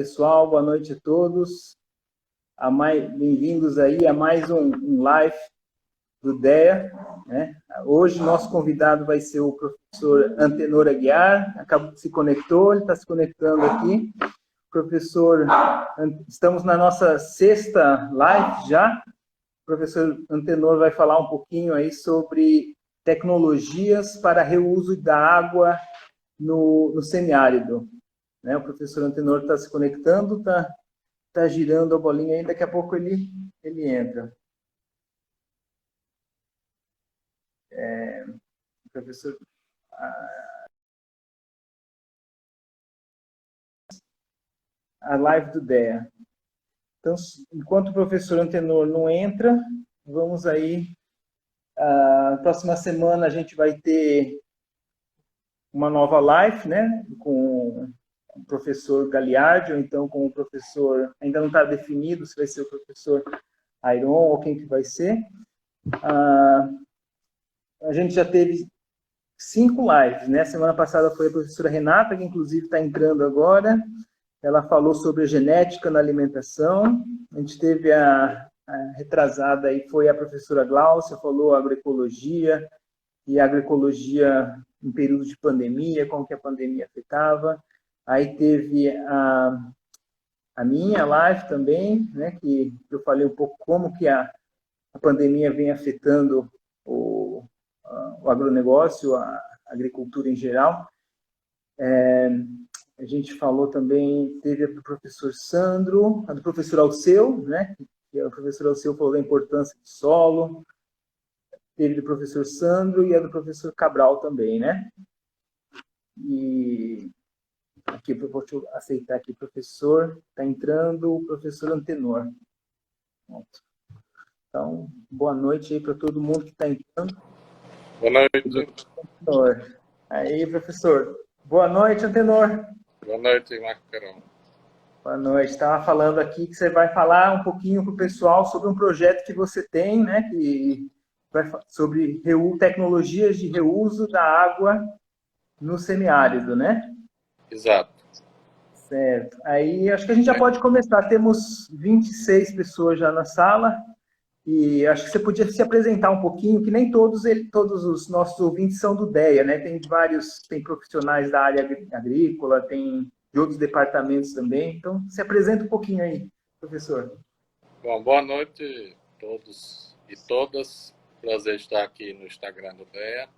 Pessoal, boa noite a todos. Bem-vindos aí a mais um live do DEA, né? Hoje nosso convidado vai ser o professor Antenor Aguiar, se conectou, ele está se conectando aqui. Professor, estamos na nossa sexta live já. O professor Antenor vai falar um pouquinho aí sobre tecnologias para reuso da água no semiárido. Né? O professor Antenor está se conectando, está girando a bolinha aí, daqui a pouco ele entra. Professor, a live do DEA. Então, enquanto o professor Antenor não entra, vamos aí. Próxima semana a gente vai ter uma nova live, né? Com o professor Galiardi, ou então com o professor, ainda não está definido se vai ser o professor Airon ou quem que vai ser. A gente já teve 5 lives, né? Semana passada foi a professora Renata, que inclusive está entrando agora. Ela falou sobre a genética na alimentação. A gente teve a retrasada aí, foi a professora Gláucia, falou agroecologia, e agroecologia em período de pandemia, como que a pandemia afetava. Aí teve a minha live também, né, que eu falei um pouco como que a pandemia vem afetando o agronegócio, a agricultura em geral. A gente falou também, teve a do professor Sandro, a do professor Alceu, né, que o professor Alceu falou da importância do solo, teve do professor Sandro e a do professor Cabral também, né? E aqui eu vou aceitar aqui, professor, está entrando o professor Antenor. Pronto. Então, boa noite aí para todo mundo que está entrando. Boa noite. Antenor. Aí, professor. Boa noite, Antenor. Boa noite, Marco Carol. Boa noite. Estava falando aqui que você vai falar um pouquinho para o pessoal sobre um projeto que você tem, né? Sobre tecnologias de reuso da água no semiárido, né? Exato. Certo. Aí acho que a gente já pode começar. Temos 26 pessoas já na sala e acho que você podia se apresentar um pouquinho, que nem todos os nossos ouvintes são do DEA, né? Tem profissionais da área agrícola, tem de outros departamentos também. Então, se apresenta um pouquinho aí, professor. Bom, boa noite a todos e todas. Prazer estar aqui no Instagram do DEA.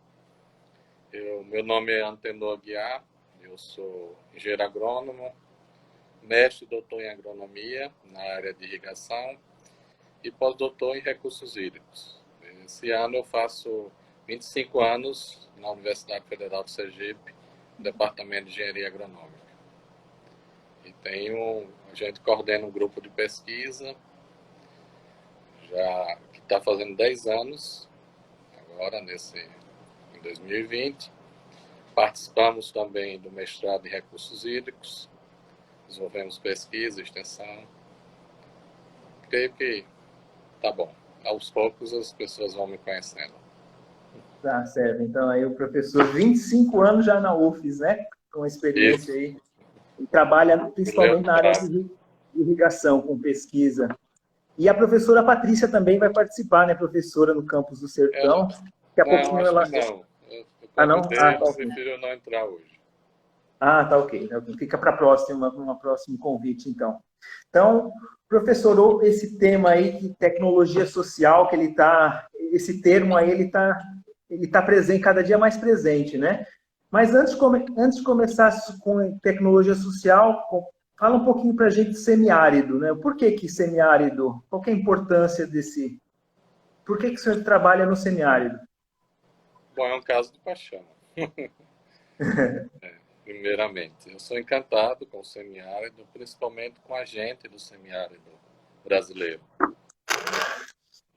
Meu nome é Antenor Aguiar, eu sou engenheiro agrônomo, mestre e doutor em agronomia na área de irrigação e pós-doutor em recursos hídricos. Esse ano eu faço 25 anos na Universidade Federal de Sergipe, no Departamento de Engenharia Agronômica. E a gente coordena um grupo de pesquisa, que está fazendo 10 anos, agora em 2020. Participamos também do mestrado em recursos hídricos, desenvolvemos pesquisa, extensão. Creio que tá bom. Aos poucos as pessoas vão me conhecendo. Tá certo. Então aí o professor, 25 anos já na UFES, né? Com experiência aí. E trabalha principalmente na área de irrigação, com pesquisa. E a professora Patrícia também vai participar, né, professora, no campus do Sertão. Daqui a pouquinho ela... Não. Não? Tá ok. Prefiro não entrar hoje. Tá ok. Fica para um próximo convite, então. Então, professor, esse tema aí de tecnologia social, esse termo aí, ele tá presente, cada dia mais presente, né? Mas antes de começar com tecnologia social, fala um pouquinho para a gente de semiárido, né? Por que semiárido? Qual que é a importância desse... Por que o senhor trabalha no semiárido? Bom, é um caso de paixão. Primeiramente, eu sou encantado com o semiárido, principalmente com a gente do semiárido brasileiro.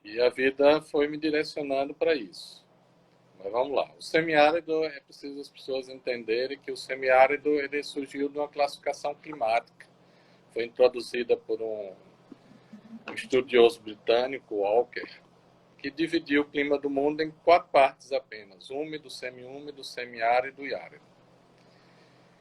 E a vida foi me direcionando para isso. Mas vamos lá. O semiárido, é preciso as pessoas entenderem que o semiárido ele surgiu de uma classificação climática. Foi introduzida por um estudioso britânico, Walker, que dividiu o clima do mundo em 4 partes apenas: úmido, semiúmido, semiárido e árido.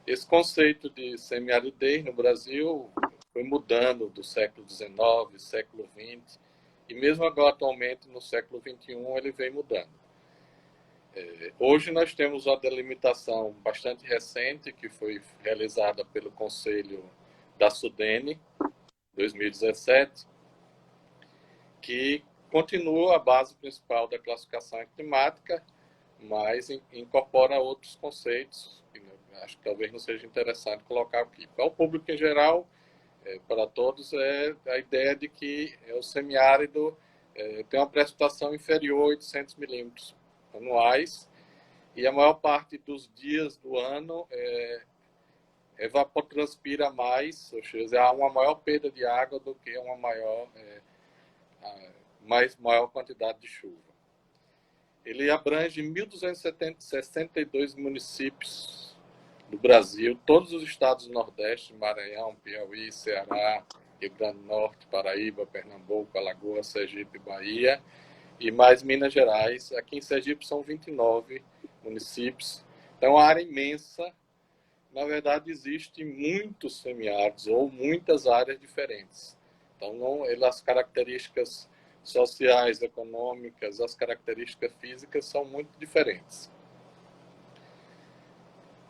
Esse conceito de semiaridez no Brasil foi mudando do século XIX, século XX, e mesmo agora, atualmente, no século XXI, ele vem mudando. Hoje nós temos uma delimitação bastante recente, que foi realizada pelo Conselho da SUDENE, 2017, que continua a base principal da classificação climática, mas incorpora outros conceitos, que acho que talvez não seja interessante colocar aqui. Para o público em geral, para todos, é a ideia de que o semiárido tem uma precipitação inferior a 800 milímetros anuais, e a maior parte dos dias do ano evapotranspira mais, ou seja, há uma maior perda de água do que uma maior quantidade de chuva. Ele abrange 1.262 municípios do Brasil, todos os estados do Nordeste, Maranhão, Piauí, Ceará, Rio Grande do Norte, Paraíba, Pernambuco, Alagoas, Sergipe, Bahia e mais Minas Gerais. Aqui em Sergipe são 29 municípios. Então, é uma área imensa. Na verdade, existem muitos semiáridos ou muitas áreas diferentes. Então, as características sociais, econômicas, as características físicas são muito diferentes.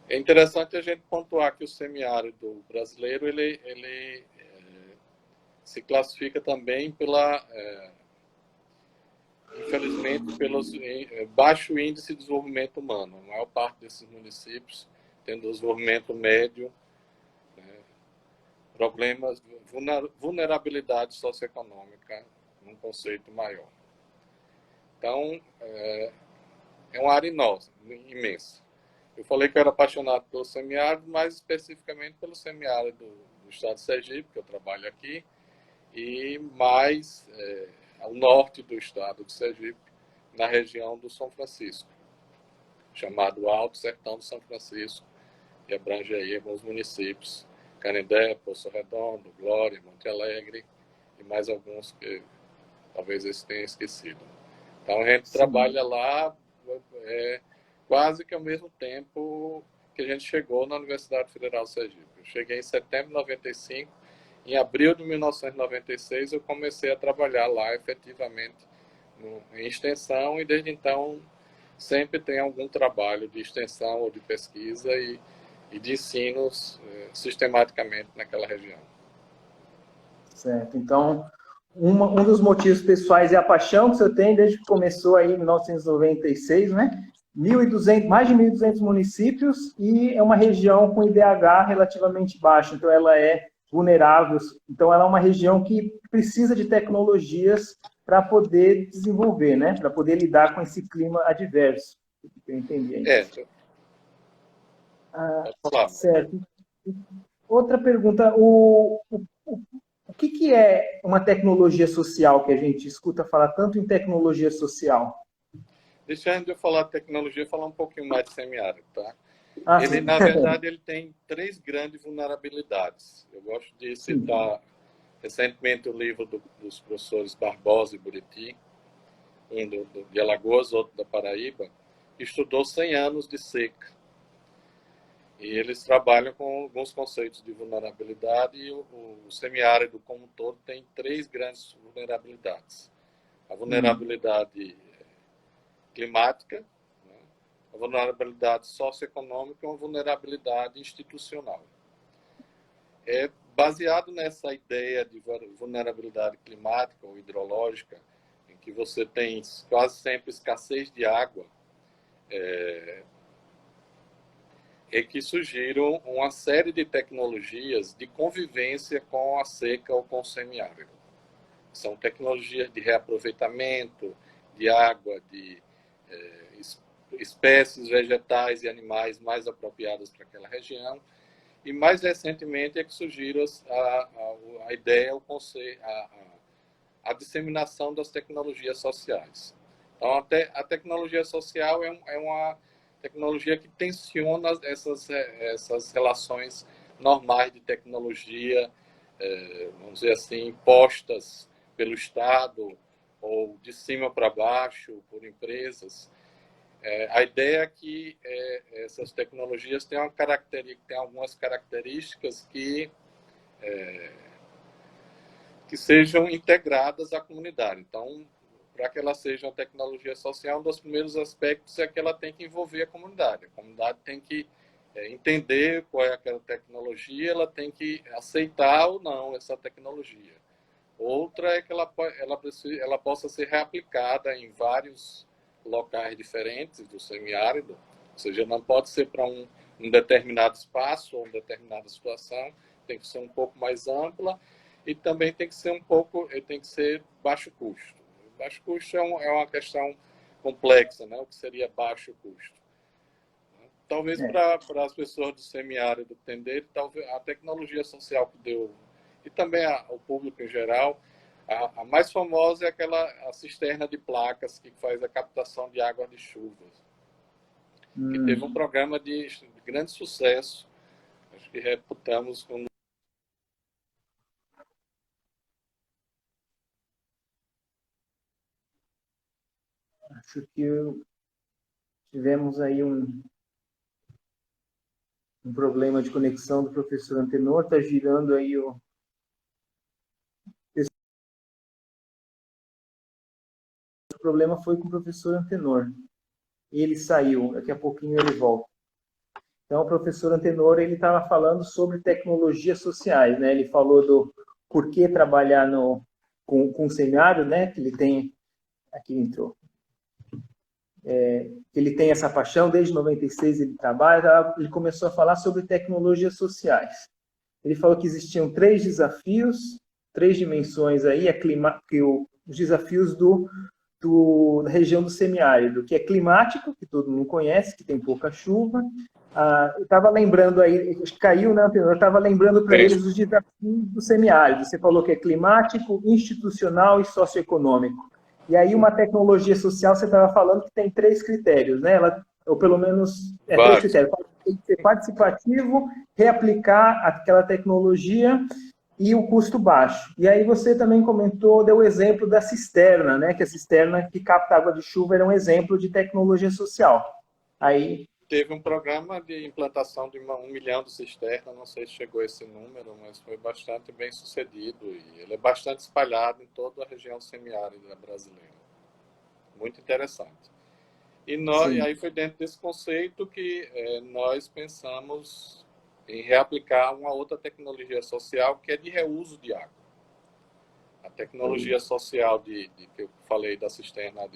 É interessante a gente pontuar que o semiárido brasileiro ele se classifica também infelizmente, pelo baixo índice de desenvolvimento humano. A maior parte desses municípios tem desenvolvimento médio, problemas, vulnerabilidade socioeconômica, num conceito maior. Então, é uma área imensa. Eu falei que eu era apaixonado pelo semiárido, mais especificamente pelo semiárido do estado de Sergipe, que eu trabalho aqui, e mais ao norte do estado de Sergipe, na região do São Francisco, chamado Alto Sertão do São Francisco, que abrange aí alguns municípios, Canindé, Poço Redondo, Glória, Monte Alegre, e mais alguns que talvez eles tenham esquecido. Então a gente trabalha lá quase que ao mesmo tempo que a gente chegou na Universidade Federal de Sergipe. Eu cheguei em setembro de 95, em abril de 1996 eu comecei a trabalhar lá efetivamente em extensão, e desde então sempre tem algum trabalho de extensão ou de pesquisa e de ensinos sistematicamente naquela região. Certo. Então, um dos motivos pessoais é a paixão que você tem desde que começou aí em 1996, né? Mais de 1.200 municípios, e é uma região com IDH relativamente baixo, então ela é vulnerável. Então, ela é uma região que precisa de tecnologias para poder desenvolver, né? Para poder lidar com esse clima adverso. Eu entendi aí. Pode falar. Certo. Outra pergunta, o que é uma tecnologia social, que a gente escuta falar tanto em tecnologia social? Deixa antes de eu falar de tecnologia, falar um pouquinho mais de semiárido, tá? Ele, Sim. na verdade, ele tem 3 grandes vulnerabilidades. Eu gosto de citar recentemente o livro dos professores Barbosa e Buriti, um de Alagoas, outro da Paraíba, que estudou 100 anos de seca. E eles trabalham com alguns conceitos de vulnerabilidade, e o semiárido como um todo tem 3 grandes vulnerabilidades. A vulnerabilidade climática, né? A vulnerabilidade socioeconômica e uma vulnerabilidade institucional. Baseado nessa ideia de vulnerabilidade climática ou hidrológica, em que você tem quase sempre escassez de água, que surgiram uma série de tecnologias de convivência com a seca ou com o semiárido. São tecnologias de reaproveitamento de água, de espécies vegetais e animais mais apropriadas para aquela região. E mais recentemente é que surgiram a ideia, o conceito, a disseminação das tecnologias sociais. Então, a tecnologia social é uma tecnologia que tensiona essas relações normais de tecnologia, vamos dizer assim, impostas pelo Estado ou de cima para baixo por empresas. A ideia é que essas tecnologias têm algumas características que sejam integradas à comunidade. Então, para que ela seja uma tecnologia social, um dos primeiros aspectos é que ela tem que envolver a comunidade. A comunidade tem que entender qual é aquela tecnologia, ela tem que aceitar ou não essa tecnologia. Outra é que ela possa ser reaplicada em vários locais diferentes do semiárido, ou seja, não pode ser para um determinado espaço ou uma determinada situação, tem que ser um pouco mais ampla e também tem que ser baixo custo. Baixo custo é uma questão complexa, né? O que seria baixo custo? Talvez para as pessoas do semiárido entenderem, talvez a tecnologia social que deu, e também o público em geral, a mais famosa é a cisterna de placas que faz a captação de água de chuvas, que teve um programa de grande sucesso, acho que reputamos com... Acho que tivemos aí um problema de conexão do professor Antenor, está girando aí o problema foi com o professor Antenor. Ele saiu, daqui a pouquinho ele volta. Então, o professor Antenor, ele estava falando sobre tecnologias sociais, né? Ele falou do porquê trabalhar com o semiárido, né? Que ele tem, aqui entrou, ele tem essa paixão, desde 96 ele trabalha, ele começou a falar sobre tecnologias sociais. Ele falou que existiam 3 desafios, 3 dimensões aí, os desafios da região do semiárido, que é climático, que todo mundo conhece, que tem pouca chuva. Eu estava lembrando aí, caiu, né, eu estava lembrando para eles os desafios do semiárido. Você falou que é climático, institucional e socioeconômico. E aí uma tecnologia social, você estava falando que tem 3 critérios, né? Ou pelo menos 3 critérios. Tem que ser participativo, reaplicar aquela tecnologia e o custo baixo. E aí você também deu o exemplo da cisterna, né? Que a cisterna que capta água de chuva era um exemplo de tecnologia social. Aí teve um programa de implantação de 1 milhão de cisternas, não sei se chegou a esse número, mas foi bastante bem sucedido e ele é bastante espalhado em toda a região semiárida brasileira. Muito interessante. E aí foi dentro desse conceito que nós pensamos em reaplicar uma outra tecnologia social que é de reuso de água. A tecnologia social que eu falei da cisterna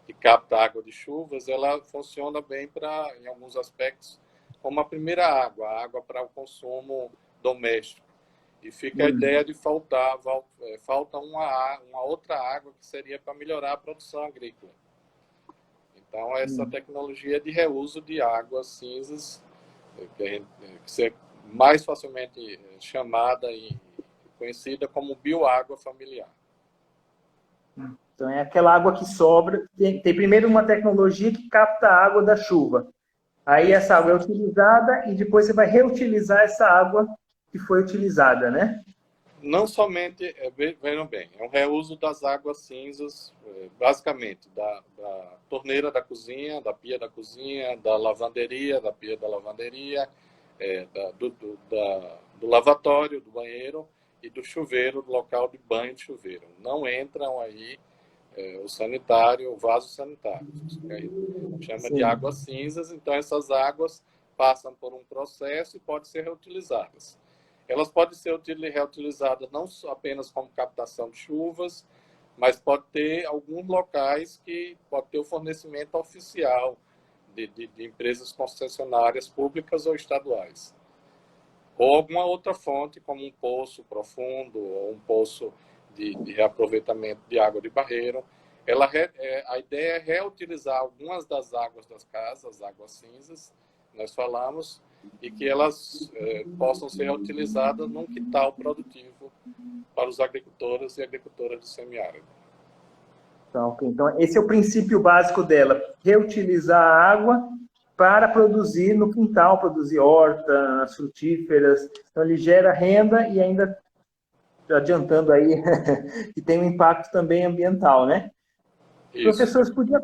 que capta água de chuvas, ela funciona bem em alguns aspectos, como a primeira água, a água para o consumo doméstico. E fica a ideia de falta uma outra água que seria para melhorar a produção agrícola. Então, essa tecnologia de reuso de águas cinzas, que é mais facilmente chamada e conhecida como bioágua familiar. Então, é aquela água que sobra. Tem primeiro uma tecnologia que capta a água da chuva. Aí essa água é utilizada e depois você vai reutilizar essa água que foi utilizada, né? Não somente, vejam bem, é um reuso das águas cinzas, basicamente, da torneira da cozinha, da pia da cozinha, da lavanderia, da pia da lavanderia, do lavatório, do banheiro e do chuveiro, do local de banho de chuveiro. Não entram aí o sanitário, o vaso sanitário, que chama de águas cinzas. Então, essas águas passam por um processo e podem ser reutilizadas. Elas podem ser reutilizadas não apenas como captação de chuvas, mas pode ter alguns locais que pode ter o fornecimento oficial de empresas concessionárias públicas ou estaduais. Ou alguma outra fonte, como um poço profundo ou um poço de reaproveitamento de água de barreiro. A ideia é reutilizar algumas das águas das casas, águas cinzas, nós falamos, e que elas possam ser utilizadas num quintal produtivo para os agricultores e agricultoras do semiárido. Então, esse é o princípio básico dela, reutilizar a água para produzir no quintal, produzir horta, as frutíferas. Então, ele gera renda e ainda, adiantando aí, que tem um impacto também ambiental, né? Isso. Professor, você podia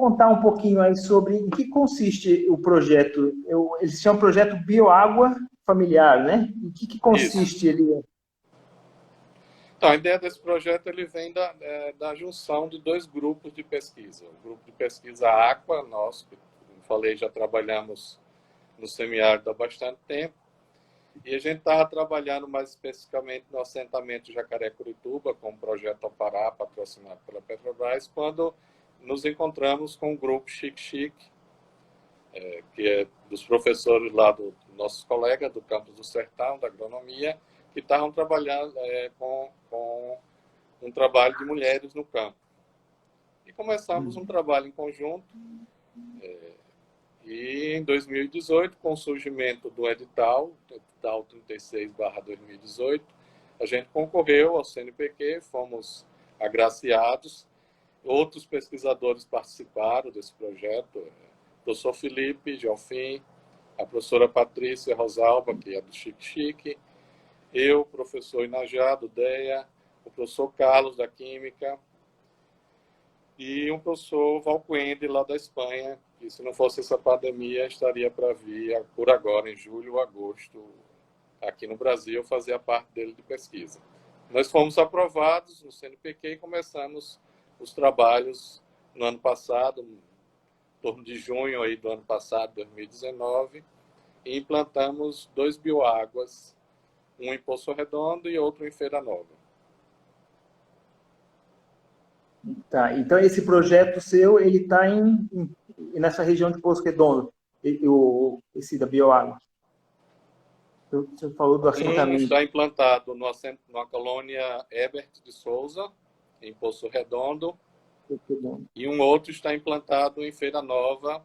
contar um pouquinho aí sobre em que consiste o projeto? Eles chamam projeto Bioágua Familiar, né? Em que consiste ele? Então, a ideia desse projeto ele vem da junção de dois grupos de pesquisa. O grupo de pesquisa Aqua, nós, como falei, já trabalhamos no semiárido há bastante tempo, e a gente estava trabalhando mais especificamente no assentamento Jacaré-Curituba, com o projeto Opará, patrocinado pela Petrobras, quando nos encontramos com o grupo Chique-Chique, que é dos professores lá nossos colegas do campus do Sertão, da agronomia, que estavam trabalhando com um trabalho de mulheres no campo. E começamos um trabalho em conjunto, e em 2018, com o surgimento do edital 36/2018, a gente concorreu ao CNPq, fomos agraciados, outros pesquisadores participaram desse projeto, o professor Felipe Gelfim, a professora Patrícia Rosalba, que é do Chique-Chique, eu, o professor Inajá, do DEA, o professor Carlos, da Química, e um professor Valquende, lá da Espanha, que se não fosse essa pandemia, estaria para vir por agora, em julho ou agosto, aqui no Brasil, fazer a parte dele de pesquisa. Nós fomos aprovados no CNPq e começamos os trabalhos no ano passado, em torno de junho aí do ano passado, 2019, e implantamos 2 bioáguas, um em Poço Redondo e outro em Feira Nova. Tá, então esse projeto seu, ele está nessa região de Poço Redondo, esse da Bioágua. Você falou do assentamento. Está implantado numa colônia Herbert de Souza, em Poço Redondo, e um outro está implantado em Feira Nova,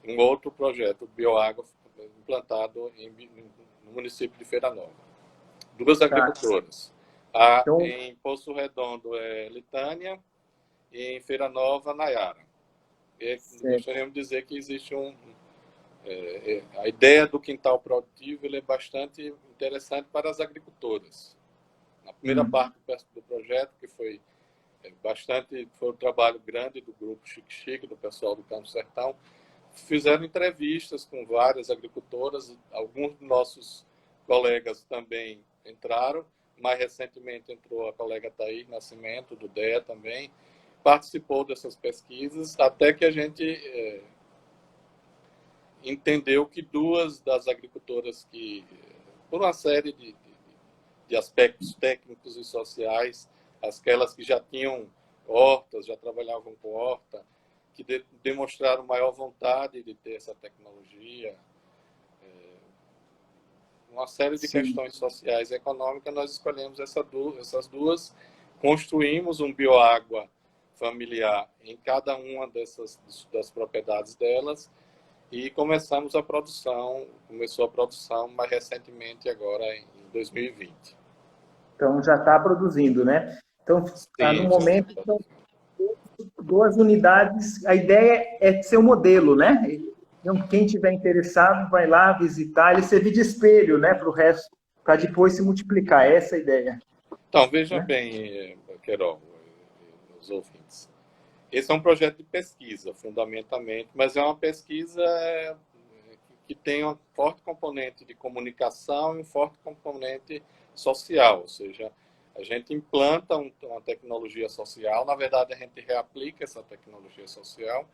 um outro projeto, Bioágua, implantado no município de Feira Nova. 2 agricultoras. Então, em Poço Redondo é Litânia e em Feira Nova, Nayara. Gostaríamos de dizer que existe a ideia do quintal produtivo ele é bastante interessante para as agricultoras. Na primeira parte do projeto, que foi um trabalho grande do grupo Chique-Chique, do pessoal do Campo Sertão, fizeram entrevistas com várias agricultoras, alguns dos nossos colegas também entraram, mais recentemente entrou a colega Thaís Nascimento, do DEA também, participou dessas pesquisas, até que a gente entendeu que 2 das agricultoras que, por uma série de aspectos técnicos e sociais, aquelas que já tinham hortas, já trabalhavam com horta, que demonstraram maior vontade de ter essa tecnologia, uma série de questões sociais e econômicas, nós escolhemos essas 2, construímos um bioágua familiar em cada uma das propriedades delas e começamos começou a produção mais recentemente agora em 2020. Então já está produzindo, né? Então, no momento, então, 2 unidades, a ideia é ser um modelo, né? Então, quem tiver interessado, vai lá visitar, ele servir de espelho, né, para o resto, para depois se multiplicar. Essa é a ideia. Então, veja bem, Queiroz, os ouvintes. Esse é um projeto de pesquisa, fundamentalmente, mas é uma pesquisa que tem um forte componente de comunicação e um forte componente social, ou seja, a gente implanta uma tecnologia social, na verdade a gente reaplica essa tecnologia social,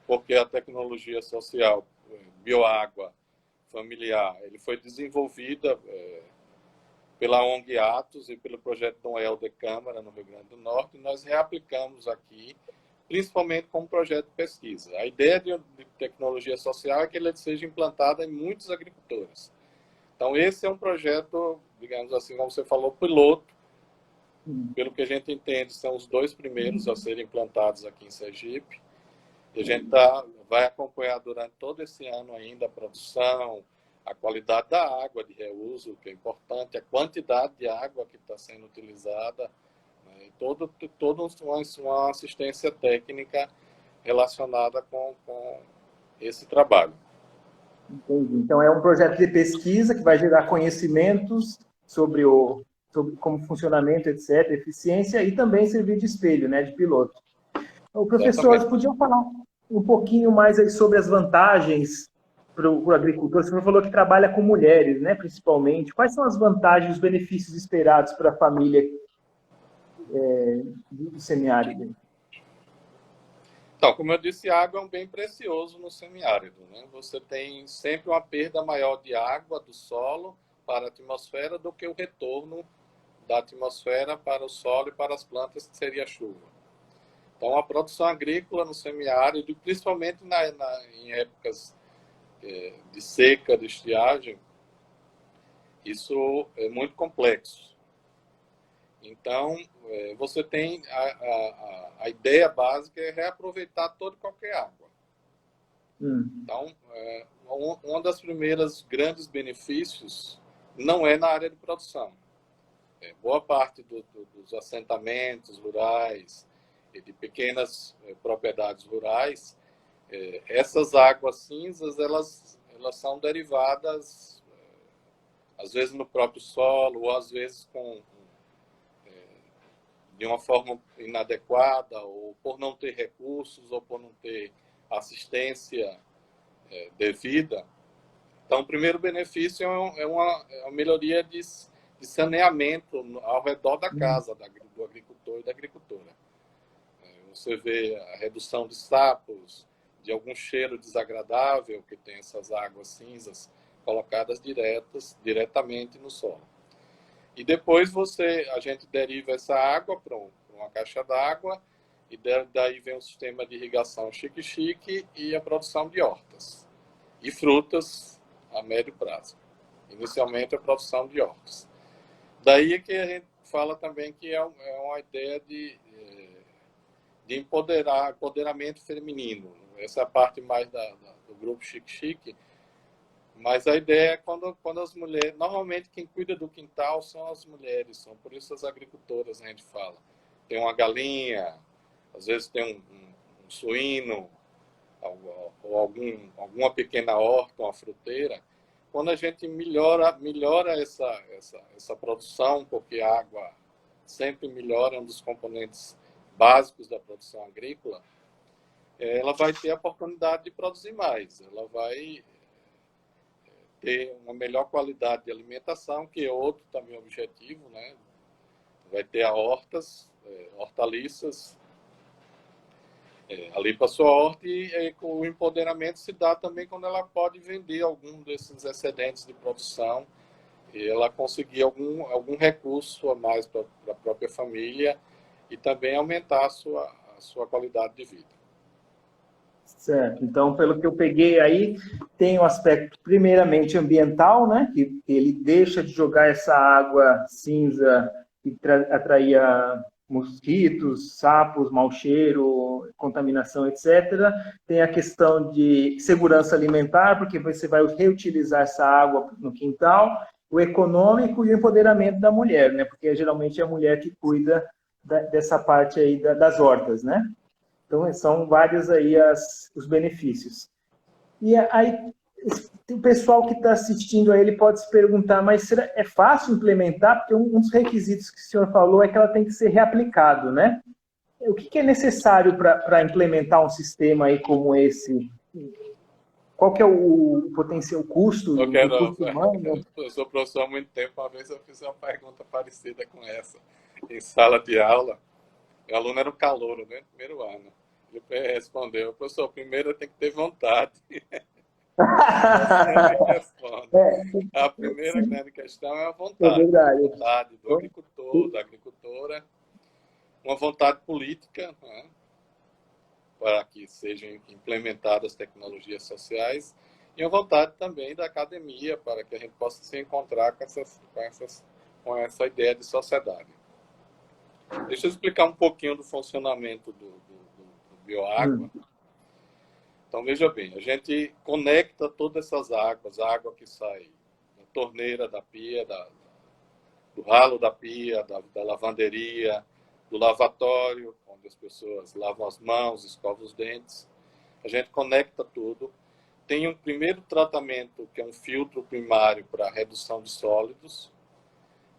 porque a tecnologia social, bioágua familiar, ele foi desenvolvida pela ONG Atos e pelo projeto Dom Helder Câmara, no Rio Grande do Norte, e nós reaplicamos aqui, principalmente como projeto de pesquisa. A ideia de tecnologia social é que ele seja implantada em muitos agricultores. Então, esse é um projeto, digamos assim, como você falou, piloto. Pelo que a gente entende, são os 2 primeiros a serem implantados aqui em Sergipe. E a gente vai acompanhar durante todo esse ano ainda a produção, a qualidade da água de reuso, que é importante, a quantidade de água que está sendo utilizada, né, e toda uma assistência técnica relacionada com esse trabalho. Entendi. Então, é um projeto de pesquisa que vai gerar conhecimentos sobre como funcionamento, etc., eficiência, e também servir de espelho, né, de piloto. O professor, podiam falar um pouquinho mais aí sobre as vantagens para o agricultor? Você falou que trabalha com mulheres, né, principalmente. Quais são as vantagens, os benefícios esperados para a família do semiárido? Então, como eu disse, a água é um bem precioso no semiárido, né? Você tem sempre uma perda maior de água do solo para a atmosfera do que o retorno da atmosfera para o solo e para as plantas, que seria a chuva. Então, a produção agrícola no semiárido, principalmente em épocas de seca, de estiagem, isso é muito complexo. Então, você tem a ideia básica é reaproveitar toda e qualquer água. Então, uma das primeiras grandes benefícios não é na área de produção. Boa parte dos assentamentos rurais e de pequenas propriedades rurais, essas águas cinzas, elas são derivadas, às vezes no próprio solo, ou às vezes de uma forma inadequada, ou por não ter recursos, ou por não ter assistência devida. Então, o primeiro benefício é uma melhoria de saneamento ao redor da casa do agricultor e da agricultora. Você vê a redução de sapos, de algum cheiro desagradável que tem essas águas cinzas colocadas diretamente no solo. E depois a gente deriva essa água para uma caixa d'água e daí vem o sistema de irrigação chique-chique e a produção de hortas e frutas a médio prazo. Inicialmente a produção de hortas. Daí é que a gente fala também que é uma ideia de empoderamento feminino. Essa é a parte mais do grupo chique-chique. Mas a ideia é quando as mulheres... Normalmente quem cuida do quintal são as mulheres, são por isso as agricultoras, né, a gente fala. Tem uma galinha, às vezes tem um suíno, ou alguma pequena horta, uma fruteira. Quando a gente melhora essa produção, porque a água sempre melhora, é um dos componentes básicos da produção agrícola, ela vai ter a oportunidade de produzir mais. Ela vai ter uma melhor qualidade de alimentação, que é outro também objetivo, né? Vai ter hortaliças ali para sua horta e o empoderamento se dá também quando ela pode vender algum desses excedentes de produção e ela conseguir algum recurso a mais para a própria família e também aumentar a sua qualidade de vida. Certo. Então, pelo que eu peguei aí, tem o aspecto primeiramente ambiental, né? Que ele deixa de jogar essa água cinza e atrair mosquitos, sapos, mau cheiro, contaminação, etc. Tem a questão de segurança alimentar, porque você vai reutilizar essa água no quintal, o econômico e o empoderamento da mulher, né? Porque geralmente é a mulher que cuida dessa parte aí das hortas, né? Então, são vários aí os benefícios. E aí, o pessoal que está assistindo aí, ele pode se perguntar, mas é fácil implementar? Porque um dos requisitos que o senhor falou é que ela tem que ser reaplicado, né? O que é necessário para implementar um sistema aí como esse? Qual que é o potencial custo? Custo humano? Eu sou professor há muito tempo, uma vez eu fiz uma pergunta parecida com essa, em sala de aula. O aluno era um calouro, né? Primeiro ano. Ele respondeu, professor, primeiro tem que ter vontade. A primeira grande questão é a vontade. A vontade do agricultor, da agricultora, uma vontade política, né? Para que sejam implementadas tecnologias sociais e uma vontade também da academia para que a gente possa se encontrar com essa ideia de sociedade. Deixa eu explicar um pouquinho do funcionamento do bioágua. Então, veja bem, a gente conecta todas essas águas, a água que sai da torneira, da pia, do ralo da pia, da lavanderia, do lavatório, onde as pessoas lavam as mãos, escovam os dentes. A gente conecta tudo. Tem um primeiro tratamento, que é um filtro primário para redução de sólidos.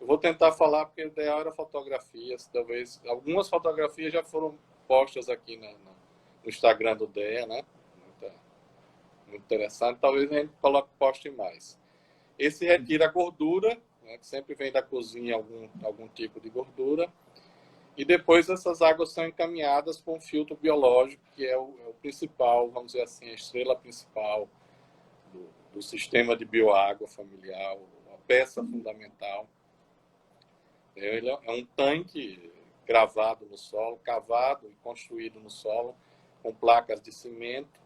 Eu vou tentar falar, porque o ideal era fotografias, talvez. Algumas fotografias já foram postas aqui no Instagram do DEA, né? Muito interessante. Talvez a gente poste mais. Esse retira a gordura, né, que sempre vem da cozinha algum tipo de gordura. E depois essas águas são encaminhadas para um filtro biológico, que é o principal, vamos dizer assim, a estrela principal do sistema de bioágua familiar, a peça fundamental. Ele é um tanque gravado no solo, cavado e construído no solo, com placas de cimento,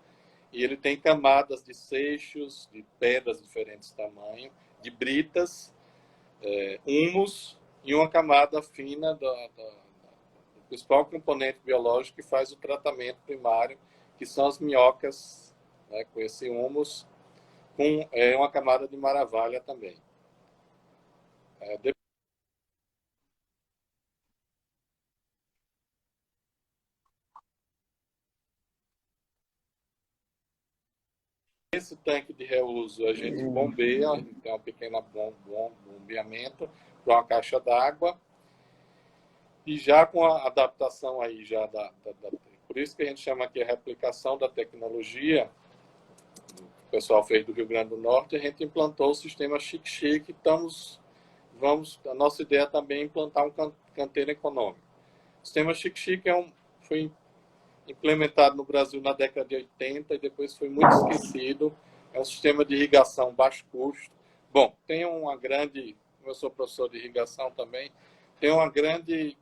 e ele tem camadas de seixos, de pedras de diferentes tamanhos, de britas, humus e uma camada fina do principal componente biológico que faz o tratamento primário, que são as minhocas, né, com esse humus, com uma camada de maravalha também. Esse tanque de reuso a gente bombeia, tem uma pequena bombeamento para uma caixa d'água, e já com a adaptação aí já por isso que a gente chama aqui a replicação da tecnologia, o pessoal fez do Rio Grande do Norte, a gente implantou o sistema Chique-Chique, a nossa ideia também é implantar um canteiro econômico. O sistema Chique-Chique foi implementado no Brasil na década de 80 e depois foi muito esquecido. É um sistema de irrigação baixo custo. Bom, tem uma grande, eu sou professor de irrigação também, tem uma grande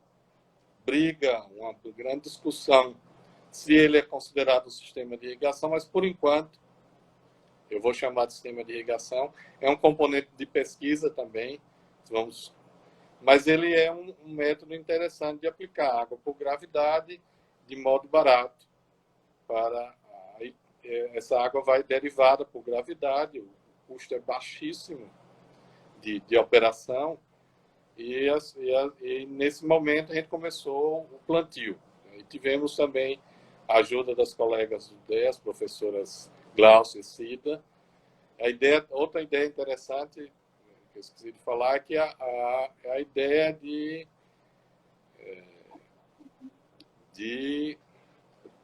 briga, uma grande discussão se ele é considerado um sistema de irrigação, mas por enquanto, eu vou chamar de sistema de irrigação, é um componente de pesquisa também, mas ele é um método interessante de aplicar água por gravidade de modo barato. Essa água vai derivada por gravidade, o custo é baixíssimo de operação, e nesse momento a gente começou o plantio. E tivemos também a ajuda das colegas do DEA, as professoras Glaucia e Cida. Outra ideia interessante que eu esqueci de falar é que a ideia de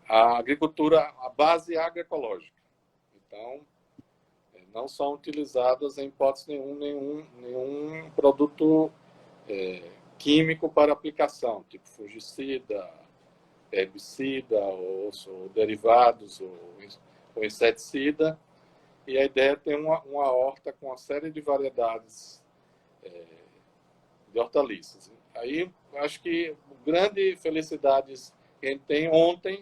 a agricultura, a base agroecológica. Então, não são utilizadas em hipótese nenhum produto químico para aplicação, tipo fungicida, herbicida, ou derivados, ou inseticida. E a ideia é ter uma horta com uma série de variedades de hortaliças. Aí, acho que grande felicidade que a gente tem. Ontem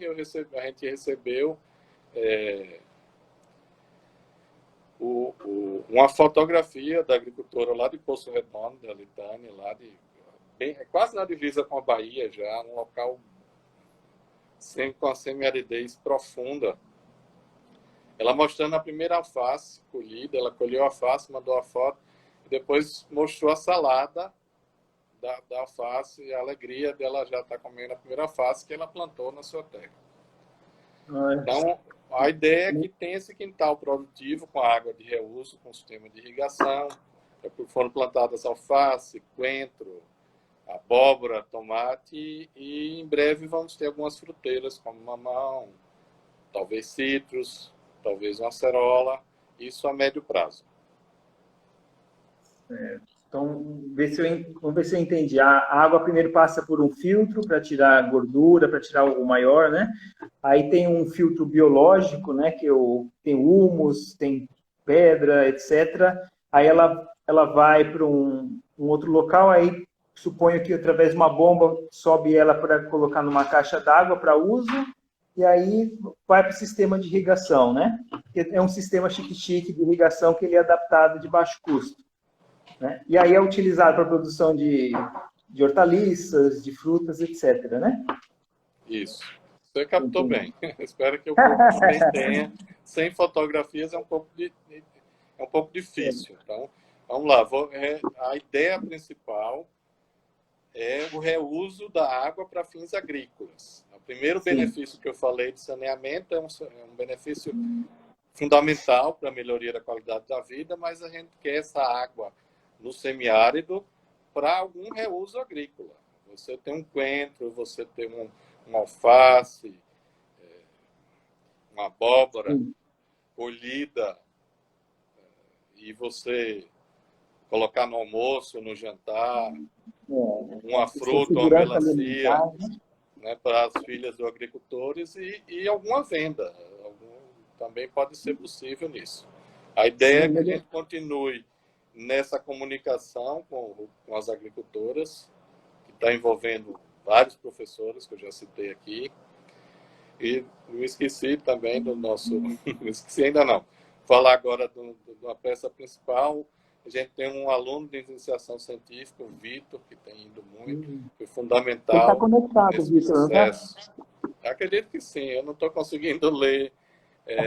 a gente recebeu uma fotografia da agricultora lá de Poço Redondo, da Litânia, quase na divisa com a Bahia já, um local com a semiaridez profunda. Ela mostrando a primeira alface colhida, ela colheu a alface, mandou a foto, e depois mostrou a salada da alface e a alegria dela já estar comendo a primeira alface que ela plantou na sua terra. Então, a ideia é que tem esse quintal produtivo com água de reuso, com sistema de irrigação. Foram plantadas alface, coentro, abóbora, tomate, e em breve vamos ter algumas fruteiras como mamão, talvez citros, talvez uma acerola, isso a médio prazo. Então, vamos ver se eu entendi. A água primeiro passa por um filtro para tirar a gordura, para tirar o maior, né? Aí tem um filtro biológico, né? Que tem humus, tem pedra, etc. Aí ela vai para um outro local, aí suponho que através de uma bomba sobe ela para colocar numa caixa d'água para uso, e aí vai para o sistema de irrigação, né? Que é um sistema chique-chique de irrigação que ele é adaptado de baixo custo. Né? E aí é utilizado para a produção de hortaliças, de frutas, etc. Né? Isso. Você captou bem. Espero que o público também tenha. Sem fotografias é um pouco difícil. Então, vamos lá. A ideia principal é o reuso da água para fins agrícolas. O primeiro benefício que eu falei de saneamento é um benefício fundamental para a melhoria da qualidade da vida, mas a gente quer essa água no semiárido para algum reuso agrícola. Você tem um coentro, você tem uma alface, uma abóbora Sim. colhida, e você colocar no almoço, no jantar, uma Essa fruta, uma segurança melancia, alimentar, né? né, para as filhas dos agricultores e alguma venda. Também pode ser possível nisso. A ideia é Sim, que a gente continue nessa comunicação com as agricultoras, que está envolvendo vários professores, que eu já citei aqui. E eu esqueci também do nosso... Não esqueci ainda não. Falar agora da peça principal. A gente tem um aluno de iniciação científica, o Vitor, que tem ido muito, foi Ele está fundamental conectado, nesse Vitor, não tá? processo. Acredito que sim, eu não estou conseguindo ler é,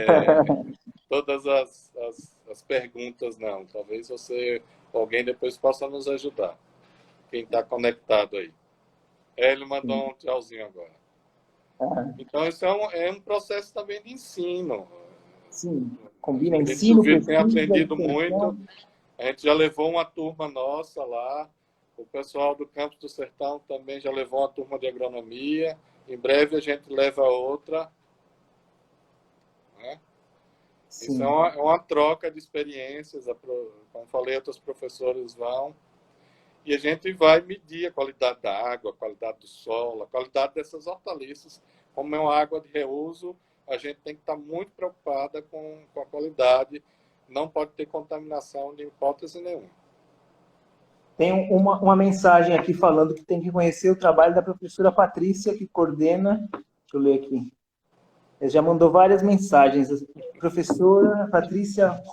todas as perguntas, não. Talvez você, alguém depois possa nos ajudar, quem está conectado aí. Ele mandou um tchauzinho agora. Então, isso é um processo também de ensino. Sim, combina Acredito que o ensino, Vitor tem pesquisa, aprendido muito. extensão. A gente já levou uma turma nossa lá. O pessoal do Campus do Sertão também já levou uma turma de agronomia. Em breve a gente leva outra. Né? Isso Sim. é uma troca de experiências. Como falei, outros professores vão. E a gente vai medir a qualidade da água, a qualidade do solo, a qualidade dessas hortaliças. Como é uma água de reuso, a gente tem que estar muito preocupada com a qualidade. Não pode ter contaminação de hipótese nenhuma. Tem uma mensagem aqui falando que tem que conhecer o trabalho da professora Patrícia, que coordena. Deixa eu ler aqui. Ele já mandou várias mensagens. A professora Patrícia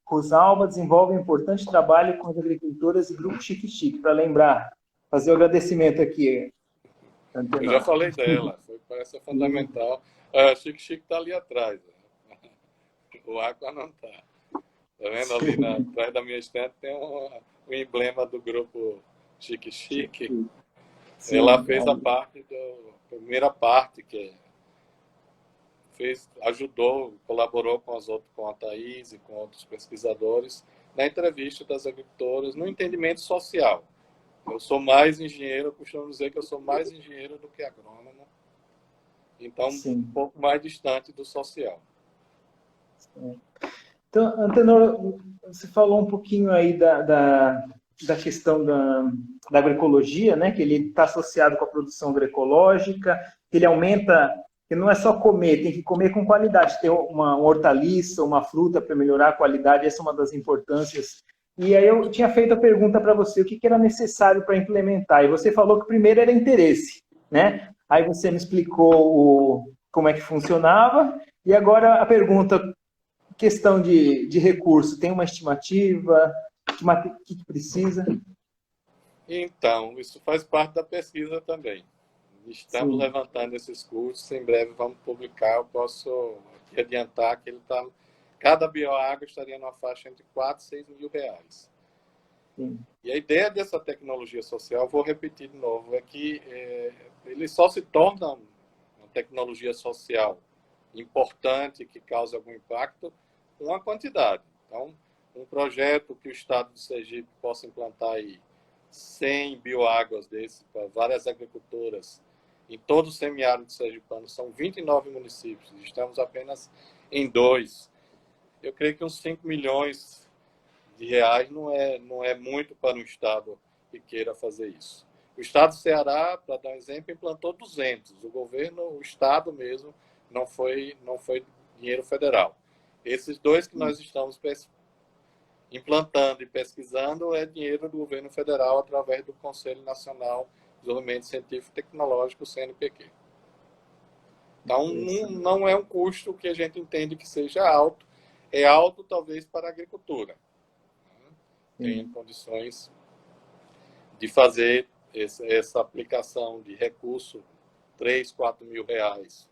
Rosalba desenvolve um importante trabalho com as agricultoras e grupo Chique Chique, para lembrar, fazer o agradecimento aqui. Eu já falei dela, parece fundamental. A Chique Chique está ali atrás. O Aqua não está. Está vendo ali atrás da minha estante tem um emblema do grupo Chique Chique. Sim, ela fez a primeira parte, que ajudou, colaborou com a Thaís e com outros pesquisadores na entrevista das agricultoras, no entendimento social. Eu sou mais engenheiro, eu costumo dizer que eu sou mais engenheiro do que agrônomo, então sim, um pouco mais distante do social. Então, Antenor, você falou um pouquinho aí da questão da agroecologia, né? Que ele está associado com a produção agroecológica, que ele aumenta, que não é só comer, tem que comer com qualidade, ter uma hortaliça, uma fruta para melhorar a qualidade, essa é uma das importâncias. E aí eu tinha feito a pergunta para você, o que era necessário para implementar? E você falou que primeiro era interesse, né? Aí você me explicou como é que funcionava, e agora a pergunta, questão de recurso, tem uma estimativa? O que precisa? Então, isso faz parte da pesquisa também. Estamos levantando esses cursos, em breve vamos publicar. Eu posso adiantar que cada bioágua estaria numa faixa entre 4 e 6 mil reais. Sim. E a ideia dessa tecnologia social, vou repetir de novo, é que ele só se torna uma tecnologia social importante, que causa algum impacto, com a quantidade. Então, um projeto que o Estado de Sergipe possa implantar aí 100 bioáguas desses para várias agricultoras em todo o semiárido sergipano, são 29 municípios, estamos apenas em 2. Eu creio que uns 5 milhões de reais não é muito para um Estado que queira fazer isso. O Estado do Ceará, para dar um exemplo, implantou 200. O Estado mesmo, não foi dinheiro federal. Esses 2 que nós estamos implantando e pesquisando é dinheiro do governo federal através do Conselho Nacional de Desenvolvimento Científico e Tecnológico, CNPq. Então, não é um custo que a gente entende que seja alto. É alto, talvez, para a agricultura. Tem condições de fazer essa aplicação de recurso 3, 4 mil reais,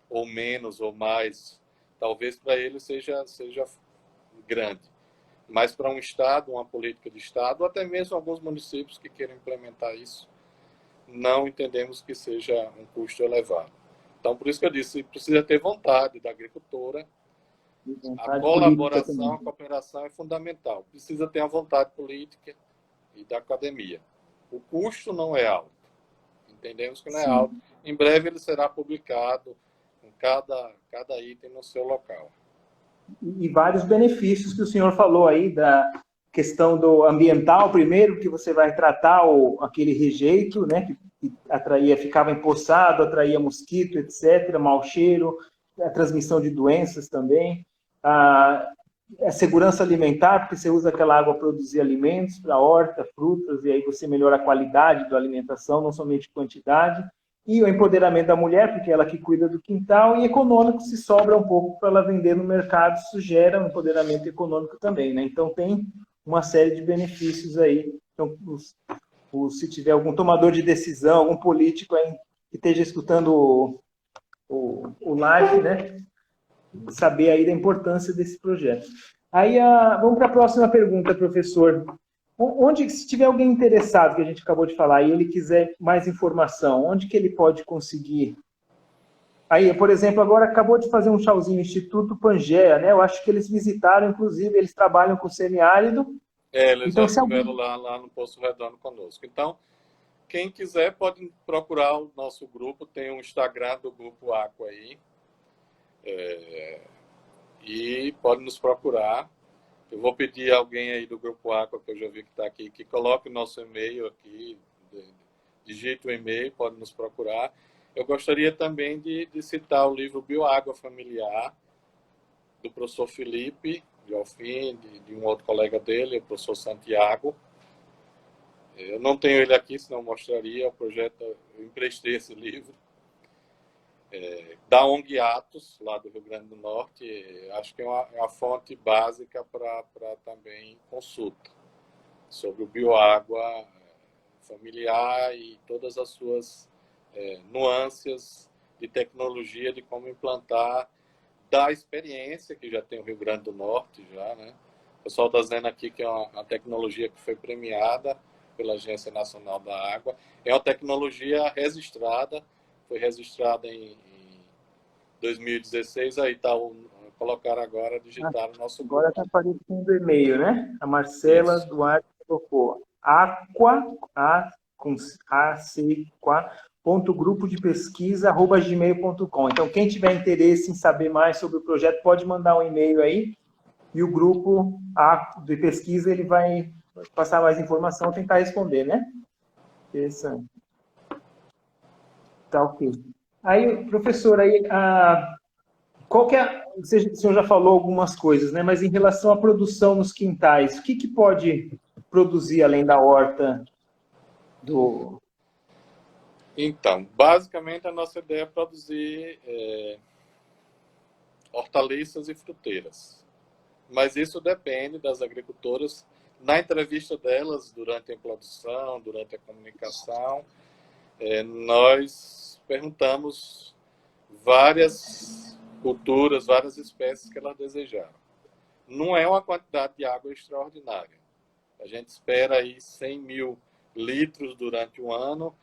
ou menos, ou mais. Talvez para ele seja grande. Mas para um Estado, uma política de Estado, ou até mesmo alguns municípios que queiram implementar isso, não entendemos que seja um custo elevado. Então, por isso que eu disse, precisa ter vontade da agricultora. A colaboração, a cooperação é fundamental. Precisa ter a vontade política e da academia. O custo não é alto. entendemos que não é Sim. alto. Em breve ele será publicado com cada item no seu local. E vários benefícios que o senhor falou aí da questão do ambiental, primeiro, que você vai tratar aquele rejeito, né, que atraía, ficava empoçado, atraía mosquito, etc., mau cheiro, a transmissão de doenças também, a segurança alimentar, porque você usa aquela água para produzir alimentos, para horta, frutas, e aí você melhora a qualidade da alimentação, não somente quantidade, e o empoderamento da mulher, porque é ela que cuida do quintal, e econômico, se sobra um pouco para ela vender no mercado, isso gera um empoderamento econômico também, né? Então tem uma série de benefícios aí. Então, se tiver algum tomador de decisão, algum político aí que esteja escutando o live, né? Saber aí da importância desse projeto. Aí, vamos para a próxima pergunta, professor. Onde, se tiver alguém interessado, que a gente acabou de falar, e ele quiser mais informação, onde que ele pode conseguir? Aí, por exemplo, agora acabou de fazer um chauzinho, Instituto Pangea, né? Eu acho que eles visitaram, inclusive, eles trabalham com semiárido. Eles Então, já se alguém... estiveram lá no Poço Redondo conosco. Então, quem quiser pode procurar o nosso grupo, tem um Instagram do Grupo Aqua aí, e pode nos procurar. Eu vou pedir a alguém aí do Grupo Aqua, que eu já vi que está aqui, que coloque o nosso e-mail aqui, digite o e-mail, pode nos procurar. Eu gostaria também de citar o livro Bioágua Familiar, do professor Felipe de Alfim, de um outro colega dele, o professor Santiago. Eu não tenho ele aqui, senão eu mostraria o projeto, eu emprestei esse livro. Da ONG Atos, lá do Rio Grande do Norte, acho que é uma fonte básica para também consulta sobre o bioágua familiar e todas as suas nuances de tecnologia, de como implantar, da experiência que já tem o Rio Grande do Norte, já, né? O pessoal está dizendo aqui que é uma tecnologia que foi premiada pela Agência Nacional da Água. É uma tecnologia registrada, foi registrada em 2016, aí está colocaram agora, digitaram o nosso Agora grupo. está aparecendo o e-mail, né? A Marcela Isso. Duarte colocou aqua, com ponto grupo de pesquisa @gmail.com. Então, quem tiver interesse em saber mais sobre o projeto, pode mandar um e-mail aí, e o grupo de pesquisa ele vai passar mais informação, tentar responder, né? Interessante. Tá, ok. Aí, professor, aí, qual que é, o senhor já falou algumas coisas, né? Mas em relação à produção nos quintais, o que pode produzir além da horta do... Então, basicamente a nossa ideia é produzir hortaliças e fruteiras. Mas isso depende das agricultoras. Na entrevista delas, durante a produção, durante a comunicação, nós perguntamos várias culturas, várias espécies que elas desejaram. Não é uma quantidade de água extraordinária. A gente espera aí 100 mil litros durante o ano,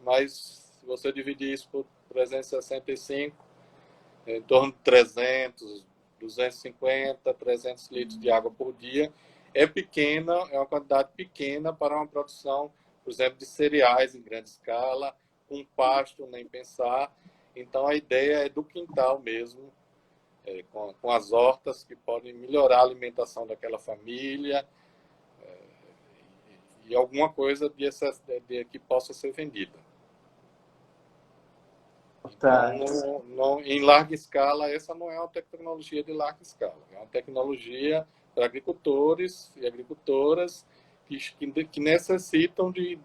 mas se você dividir isso por 365, em torno de 300, 250, 300 litros de água por dia, é pequena, é uma quantidade pequena para uma produção, por exemplo, de cereais em grande escala, um pasto, nem pensar. Então, a ideia é do quintal mesmo, com as hortas que podem melhorar a alimentação daquela família e alguma coisa que possa ser vendida. Tá. Então, em larga escala, essa não é uma tecnologia de larga escala. É uma tecnologia para agricultores e agricultoras que necessitam de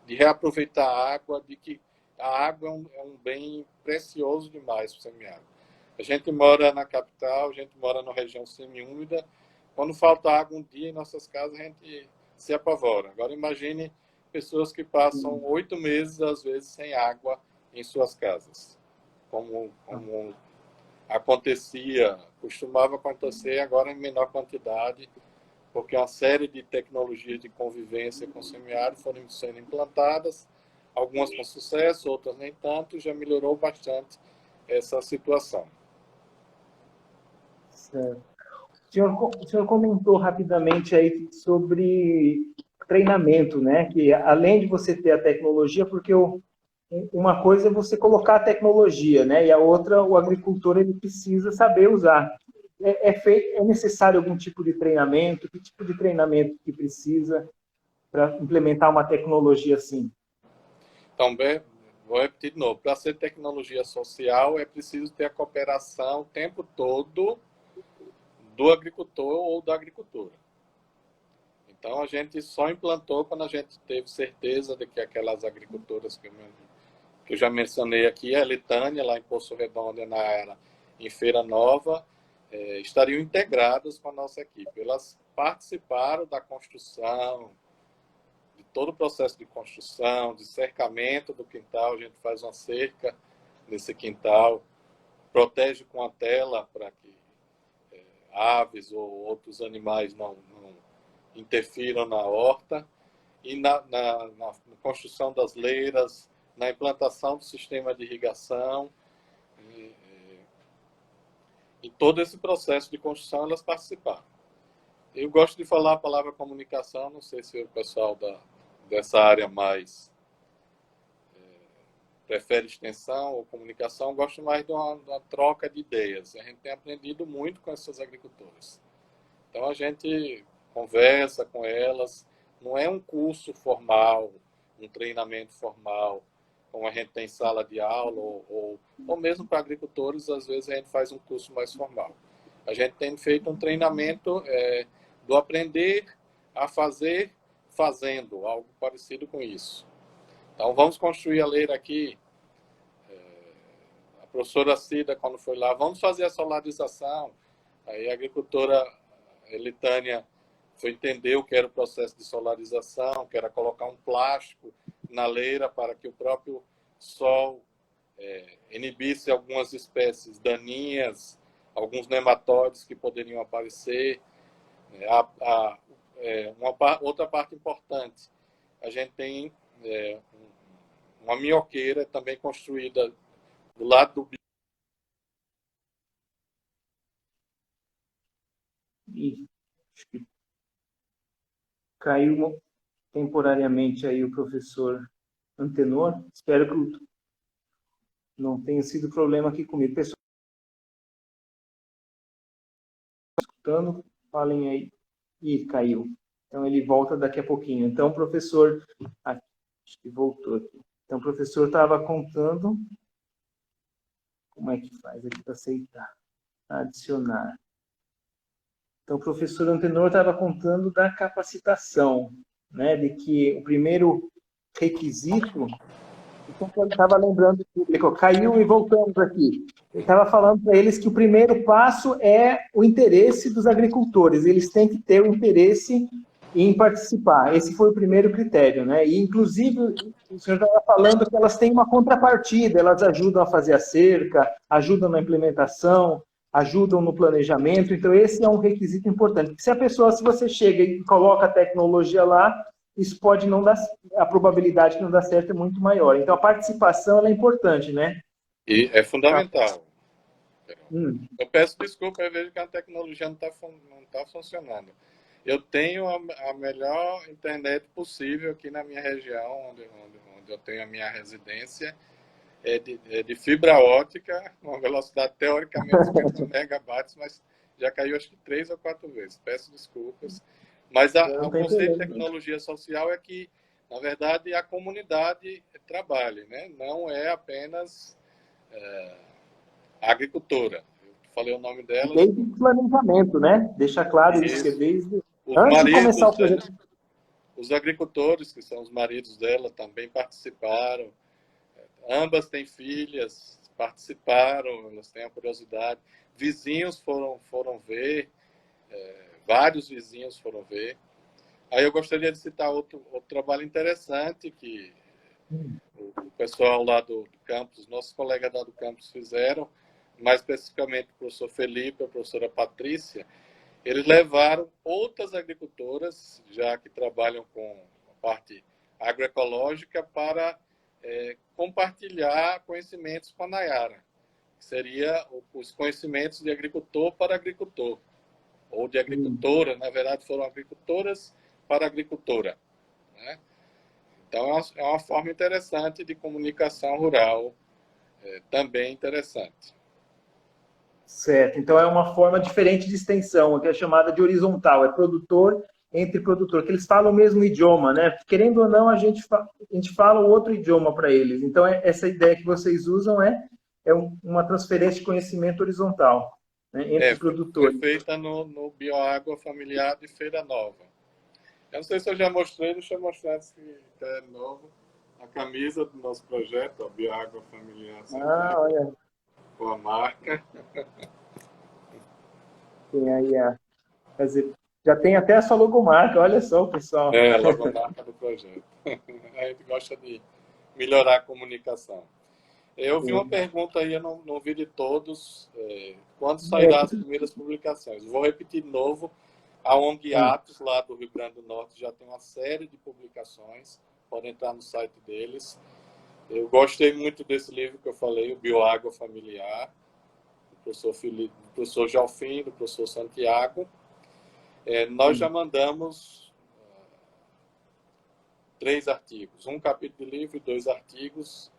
reaproveitar a água, de que a água é um bem precioso demais para o semiárido. A gente mora na capital, a gente mora na região semiúmida. Quando falta água um dia em nossas casas, a gente se apavora. Agora, imagine pessoas que passam 8 meses, às vezes, sem água em suas casas. Como costumava acontecer, agora em menor quantidade, porque uma série de tecnologias de convivência com o semiárido foram sendo implantadas, algumas com sucesso, outras nem tanto, já melhorou bastante essa situação. Certo. O senhor comentou rapidamente aí sobre treinamento, né? Que além de você ter a tecnologia, porque uma coisa é você colocar a tecnologia, né? E a outra, o agricultor ele precisa saber usar. É necessário algum tipo de treinamento? Que tipo de treinamento que precisa para implementar uma tecnologia assim? Então, bem, vou repetir de novo. Para ser tecnologia social, é preciso ter a cooperação o tempo todo do agricultor ou da agricultura. Então, a gente só implantou quando a gente teve certeza de que aquelas agricultoras que eu já mencionei aqui, a Litânia, lá em Poço Redondo, em Feira Nova, estariam integradas com a nossa equipe. Elas participaram da construção, de todo o processo de construção, de cercamento do quintal. A gente faz uma cerca nesse quintal, protege com a tela para que aves ou outros animais não interfiram na horta, e na construção das leiras, na implantação do sistema de irrigação. Em todo esse processo de construção, elas participaram. Eu gosto de falar a palavra comunicação, não sei se o pessoal dessa área mais prefere extensão ou comunicação, gosto mais de uma troca de ideias. A gente tem aprendido muito com essas agricultoras. Então, a gente conversa com elas, não é um curso formal, um treinamento formal, como a gente tem sala de aula, ou mesmo para agricultores, às vezes a gente faz um curso mais formal. A gente tem feito um treinamento do aprender a fazer fazendo, algo parecido com isso. Então, vamos construir a leira aqui. A professora Cida, quando foi lá, vamos fazer a solarização. Aí a agricultora Litânia foi entender o que era o processo de solarização, que era colocar um plástico na leira para que o próprio sol inibisse algumas espécies daninhas, alguns nematóides que poderiam aparecer. Outra parte importante, a gente tem uma minhoqueira também construída do lado do Caiu temporariamente aí o professor Antenor. Espero que não tenha sido problema aqui comigo. Pessoal, escutando, falem aí. Ih, caiu. Então, ele volta daqui a pouquinho. Então, professor... Acho que voltou aqui. Então, o professor estava contando... Como é que faz aqui para aceitar? Adicionar. Então, o professor Antenor estava contando da capacitação, né? De que o primeiro requisito... Então, ele estava lembrando, caiu e voltamos aqui. Ele estava falando para eles que o primeiro passo é o interesse dos agricultores. Eles têm que ter o interesse em participar. Esse foi o primeiro critério, né? E, inclusive, o senhor estava falando que elas têm uma contrapartida, elas ajudam a fazer a cerca, ajudam na implementação, ajudam no planejamento. Então, esse é um requisito importante. Se você chega e coloca a tecnologia lá, isso pode não dar, a probabilidade de não dar certo é muito maior. Então, a participação ela é importante, né? E é fundamental. Eu peço desculpa, eu vejo que a tecnologia não tá funcionando. Eu tenho a melhor internet possível aqui na minha região, onde eu tenho a minha residência, de fibra ótica, uma velocidade teoricamente 50 megabytes, mas já caiu acho que 3 ou 4 vezes. Peço desculpas. Mas o conceito de tecnologia social é que, na verdade, a comunidade trabalhe, né? Não é apenas a agricultora. Eu falei o nome delas. Desde o planejamento, né? Deixa claro isso, que é desde... Antes de começar o projeto. Os agricultores, que são os maridos dela, também participaram. Ambas têm filhas, participaram, elas têm a curiosidade. Vizinhos foram ver, vários vizinhos foram ver. Aí eu gostaria de citar outro trabalho interessante que o pessoal lá do campus, nossos colegas lá do campus fizeram, mais especificamente o professor Felipe e a professora Patrícia. Eles levaram outras agricultoras, já que trabalham com a parte agroecológica, para compartilhar conhecimentos com a Nayara, que seria os conhecimentos de agricultor para agricultor, ou de agricultora, na verdade foram agricultoras para agricultora, né? Então, é uma forma interessante de comunicação rural, também interessante. Certo. Então é uma forma diferente de extensão, que é chamada de horizontal, é produtor entre produtor, que eles falam o mesmo idioma, né? Querendo ou não, a gente fala o outro idioma para eles. Então essa ideia que vocês usam uma transferência de conhecimento horizontal, né, entre Foi produtores. feita no Bioágua Familiar de Feira Nova. Eu não sei se eu já mostrei, deixa eu mostrar se é novo. A camisa do nosso projeto, a Bioágua Familiar Olha, com a marca. tem aí quer dizer, já tem até a sua logomarca, olha só, pessoal. É, a logomarca do projeto. A gente gosta de melhorar a comunicação. Eu vi uma pergunta aí, eu não vi de todos. Quando sairá as primeiras publicações? Vou repetir de novo. A ONG Atos, lá do Rio Grande do Norte, já tem uma série de publicações. Podem entrar no site deles. Eu gostei muito desse livro que eu falei, o Bioágua Familiar, do professor Felipe, do professor Jalfim, do professor Santiago. Nós já mandamos 3 artigos, um capítulo de livro e 2 artigos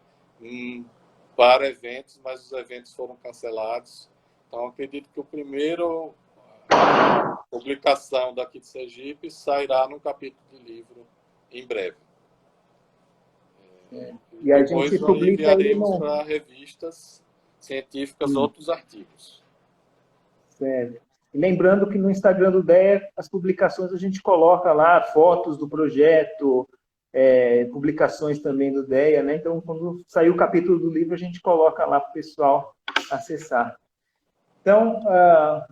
para eventos, mas os eventos foram cancelados. Então, acredito que o primeiro publicação daqui de Sergipe sairá num capítulo de livro em breve. E a gente Depois publica ele enviaremos no... para revistas científicas outros artigos. Certo. E lembrando que no Instagram do DEA, as publicações a gente coloca lá fotos do projeto, publicações também do DEA, né? Então, quando sair o capítulo do livro, a gente coloca lá para o pessoal acessar. Então, o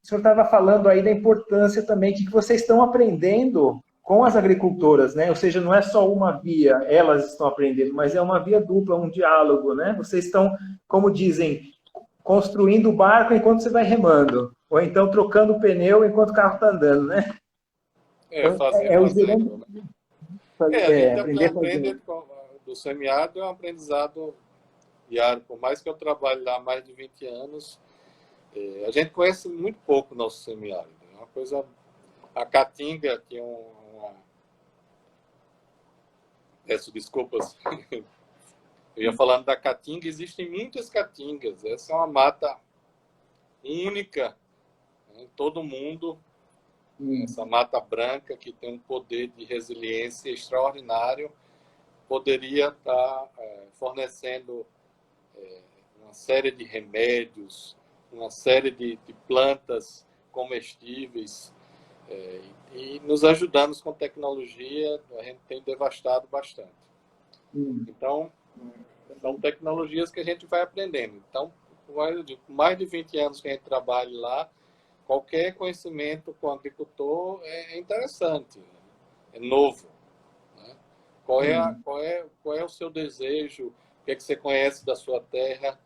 senhor estava falando aí da importância também que vocês estão aprendendo com as agricultoras, né? Ou seja, não é só uma via, elas estão aprendendo, mas é uma via dupla, um diálogo, né? Vocês estão, como dizem, construindo o barco enquanto você vai remando, ou então trocando o pneu enquanto o carro está andando, né? Então, Fazendo, né? A gente aprender do semiárido, é um aprendizado diário. Por mais que eu trabalhe lá há mais de 20 anos, a gente conhece muito pouco o nosso semiárido. É uma coisa... A Caatinga tinha Peço desculpas. Eu ia falando da Caatinga, existem muitas caatingas. Essa é uma mata única em todo o mundo. Essa mata branca que tem um poder de resiliência extraordinário poderia estar fornecendo uma série de remédios, uma série de plantas comestíveis e nos ajudando com tecnologia, a gente tem devastado bastante. Então, são tecnologias que a gente vai aprendendo. Então, por mais de 20 anos que a gente trabalha lá, qualquer conhecimento com o agricultor é interessante, é novo. Né? Qual é o seu desejo? O que é que você conhece da sua terra?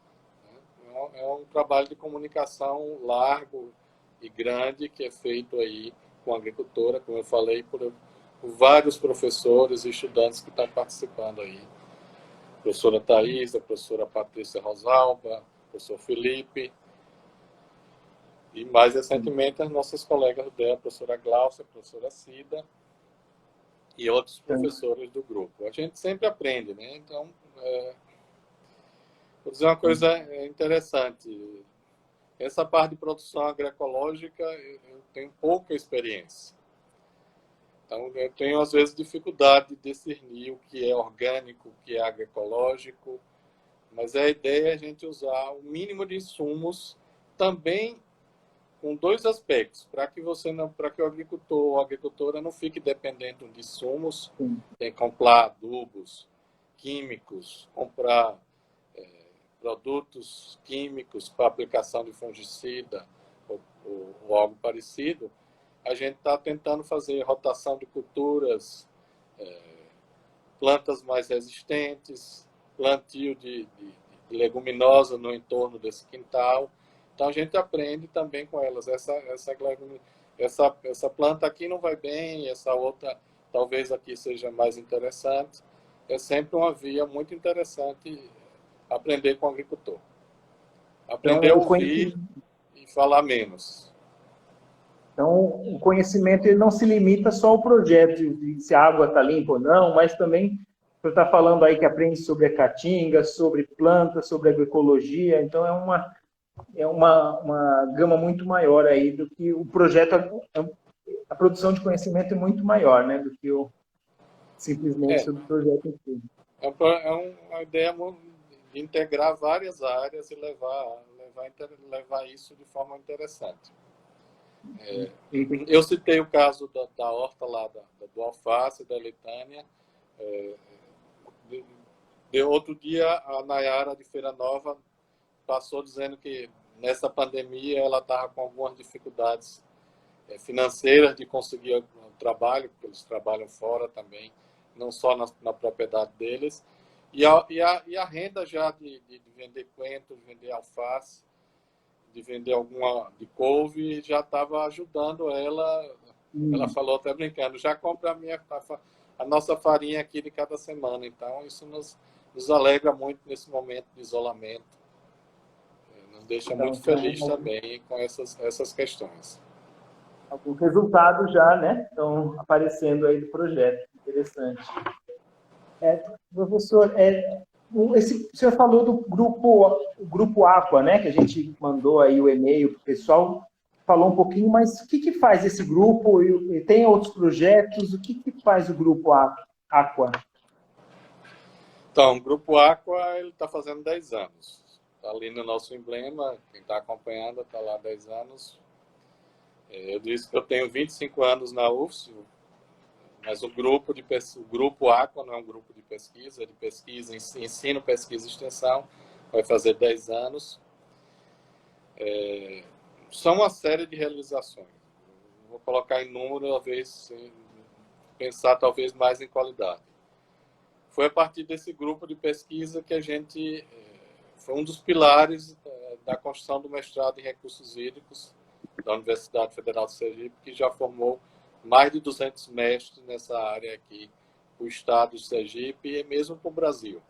É um trabalho de comunicação largo e grande que é feito aí com a agricultora, como eu falei, por vários professores e estudantes que estão participando aí. A professora Thais, a professora Patrícia Rosalba, o professor Felipe, e mais recentemente as nossas colegas dela, a professora Glaucia, a professora Cida e outros professores do grupo. A gente sempre aprende, né? Então, vou dizer uma coisa interessante. Essa parte de produção agroecológica, eu tenho pouca experiência. Então, eu tenho, às vezes, dificuldade de discernir o que é orgânico, o que é agroecológico, mas a ideia é a gente usar o mínimo de insumos também com 2 aspectos, para que o agricultor ou a agricultora não fique dependendo de insumos, tem que comprar adubos químicos, comprar produtos químicos para aplicação de fungicida ou algo parecido. A gente está tentando fazer rotação de culturas, plantas mais resistentes, plantio de leguminosa no entorno desse quintal. Então a gente aprende também com elas. Essa planta aqui não vai bem, essa outra talvez aqui seja mais interessante. É sempre uma via muito interessante aprender com o agricultor. Aprender a ouvir e falar menos. Então, o conhecimento ele não se limita só ao projeto de se a água está limpa ou não, mas também você está falando aí que aprende sobre a caatinga, sobre plantas, sobre agroecologia. Então, uma gama muito maior aí do que o projeto, a produção de conhecimento é muito maior, né, do que simplesmente É, sobre o projeto em si. uma ideia de integrar várias áreas e levar isso de forma interessante. Eu citei o caso da horta lá, do alface, da Letânia. De outro dia, a Nayara de Feira Nova passou dizendo que nessa pandemia ela estava com algumas dificuldades financeiras de conseguir um trabalho, porque eles trabalham fora também, não só na propriedade deles. E a renda já de vender coentro, de vender alface, de vender alguma de couve, já estava ajudando ela. Ela falou até brincando, já compra a nossa farinha aqui de cada semana. Então, isso nos alegra muito nesse momento de isolamento. Nos deixa Então, muito feliz também com essas questões. alguns resultados já, né, estão aparecendo aí do projeto. Interessante. Professor, o senhor falou do grupo Aqua, né, que a gente mandou aí o e-mail para o pessoal, falou um pouquinho, mas o que faz esse grupo? E tem outros projetos? O que faz o grupo Aqua? Então, o Grupo Aqua está fazendo 10 anos. Está ali no nosso emblema, quem está acompanhando está lá há 10 anos. Eu disse que eu tenho 25 anos na UFS, mas o grupo Aqua não é um grupo de pesquisa, é de pesquisa, ensino, pesquisa e extensão, vai fazer 10 anos. São uma série de realizações. Vou colocar em número, talvez, pensar talvez mais em qualidade. Foi a partir desse grupo de pesquisa que a gente foi um dos pilares da construção do mestrado em recursos hídricos da Universidade Federal de Sergipe, que já formou mais de 200 mestres nessa área aqui, o estado de Sergipe e mesmo para o Brasil.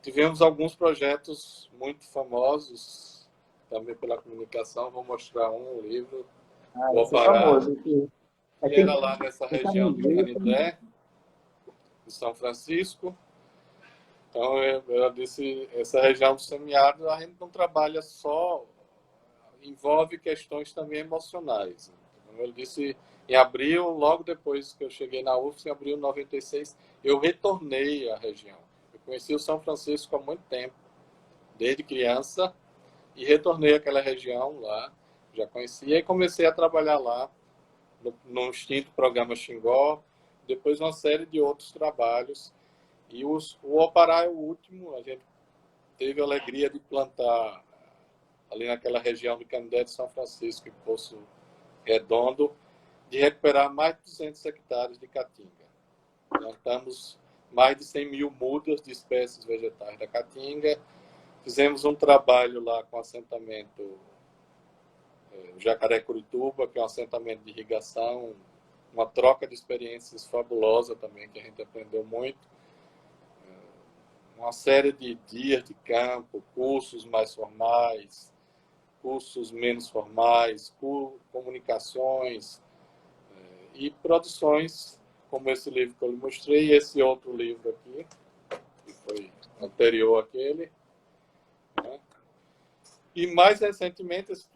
Tivemos alguns projetos muito famosos, também pela comunicação. Vou mostrar um livro, o Opará, que era lá nessa região de Canindé, de São Francisco. Então, eu disse, essa região do semiárido, a gente não trabalha só, envolve questões também emocionais. Como eu disse, em abril, logo depois que eu cheguei na UFS, em abril de 96, eu retornei à região. Eu conheci o São Francisco há muito tempo, desde criança, e retornei àquela região lá, já conhecia, e comecei a trabalhar lá, no extinto programa Xingó, depois uma série de outros trabalhos. E o Opará é o último, a gente teve a alegria de plantar ali naquela região de Canindé de São Francisco e Poço Redondo, de recuperar mais de 200 hectares de caatinga. Plantamos mais de 100 mil mudas de espécies vegetais da caatinga. Fizemos um trabalho lá com o assentamento Jacaré-Curituba, que é um assentamento de irrigação, uma troca de experiências fabulosa também, que a gente aprendeu muito. Uma série de dias de campo, cursos mais formais, cursos menos formais, comunicações e produções, como esse livro que eu lhe mostrei, e esse outro livro aqui, que foi anterior àquele. Né? E mais recentemente, esse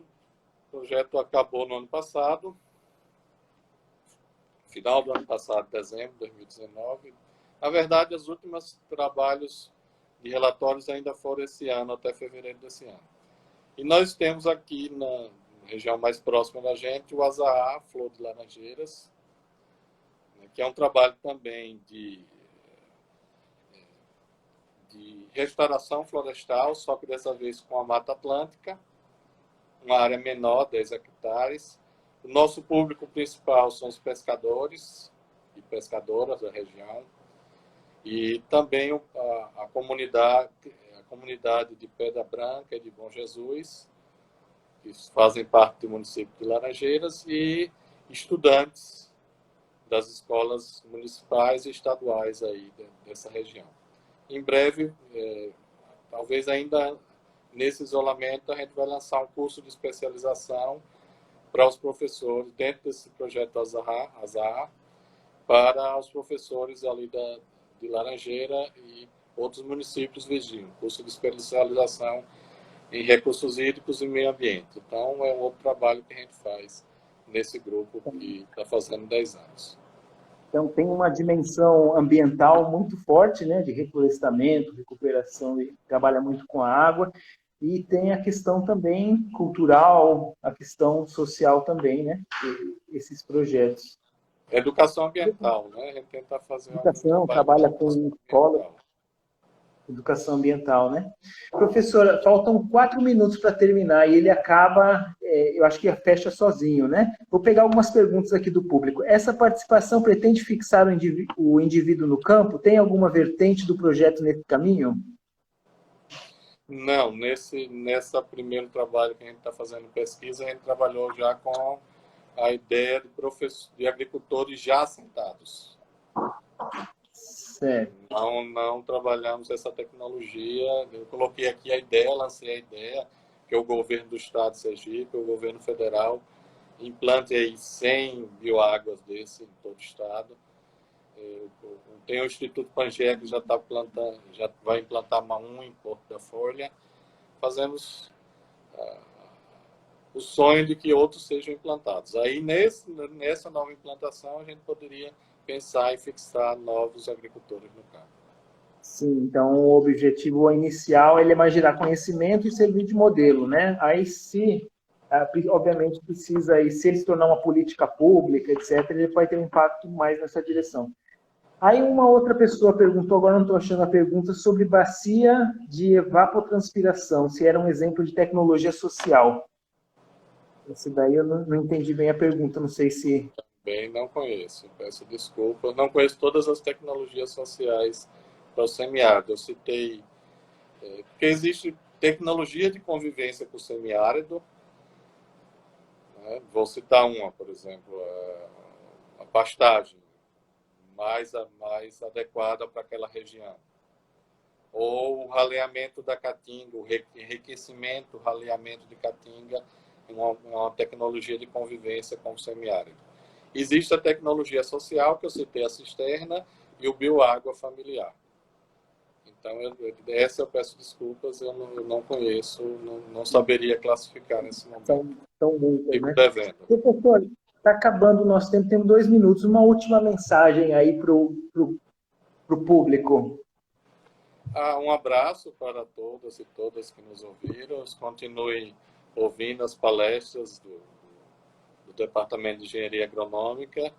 projeto acabou no ano passado, final do ano passado, dezembro de 2019. Na verdade, os últimos trabalhos de relatórios ainda foram esse ano, até fevereiro desse ano. E nós temos aqui, na região mais próxima da gente, o Azaá, Flor de Laranjeiras, que é um trabalho também de restauração florestal, só que dessa vez com a Mata Atlântica, uma área menor, 10 hectares. O nosso público principal são os pescadores e pescadoras da região, e também a comunidade de Pedra Branca e de Bom Jesus, que fazem parte do município de Laranjeiras, e estudantes das escolas municipais e estaduais aí dessa região. Em breve, talvez ainda nesse isolamento, a gente vai lançar um curso de especialização para os professores, dentro desse projeto Azar, para os professores ali de Laranjeira e outros municípios vizinhos, curso de especialização em recursos hídricos e meio ambiente. Então, é um outro trabalho que a gente faz nesse grupo que está fazendo 10 anos. Então, tem uma dimensão ambiental muito forte, né, de reflorestamento, recuperação, e trabalha muito com a água, e tem a questão também cultural, a questão social também, né, esses projetos. Educação ambiental, né? A gente tenta fazer Educação, trabalha com escola, educação ambiental, né? Professora, faltam 4 minutos para terminar e ele acaba, eu acho que fecha sozinho, né? Vou pegar algumas perguntas aqui do público. Essa participação pretende fixar o indivíduo no campo? Tem alguma vertente do projeto nesse caminho? Não, nesse primeiro trabalho que a gente está fazendo pesquisa, a gente trabalhou já com a ideia de agricultores já assentados. Certo. Não trabalhamos essa tecnologia. Eu coloquei aqui a ideia, lancei a ideia, que o governo do estado de Sergipe, o governo federal, implante aí 100 bioáguas desse em todo o estado. Tem o Instituto Pangea que já vai implantar um em Porto da Folha. Fazemos o sonho de que outros sejam implantados. Aí, nessa nova implantação, a gente poderia pensar em fixar novos agricultores no campo. Sim, então o objetivo inicial ele é mais gerar conhecimento e servir de modelo, né? Aí, obviamente, precisa, e se ele se tornar uma política pública, etc., ele vai ter um impacto mais nessa direção. Aí uma outra pessoa perguntou, agora não estou achando a pergunta, sobre bacia de evapotranspiração, se era um exemplo de tecnologia social. Esse daí eu não entendi bem a pergunta, não sei se... Também não conheço, peço desculpa. Não conheço todas as tecnologias sociais para o semiárido. Eu citei... porque existe tecnologia de convivência com o semiárido. Né? Vou citar uma, por exemplo, a pastagem mais adequada para aquela região. Ou o raleamento da caatinga, o enriquecimento, o raleamento de caatinga, uma tecnologia de convivência com o semiárido. Existe a tecnologia social, que eu citei, a cisterna, e o bioágua familiar. Então, essa eu peço desculpas, eu não conheço, não saberia classificar nesse momento. Tão muitas, né? Devendo. Professor, está acabando o nosso tempo, temos 2 minutos. Uma última mensagem aí para o público. Um abraço para todas e todas que nos ouviram. Continuem ouvindo as palestras do Departamento de Engenharia Agronômica.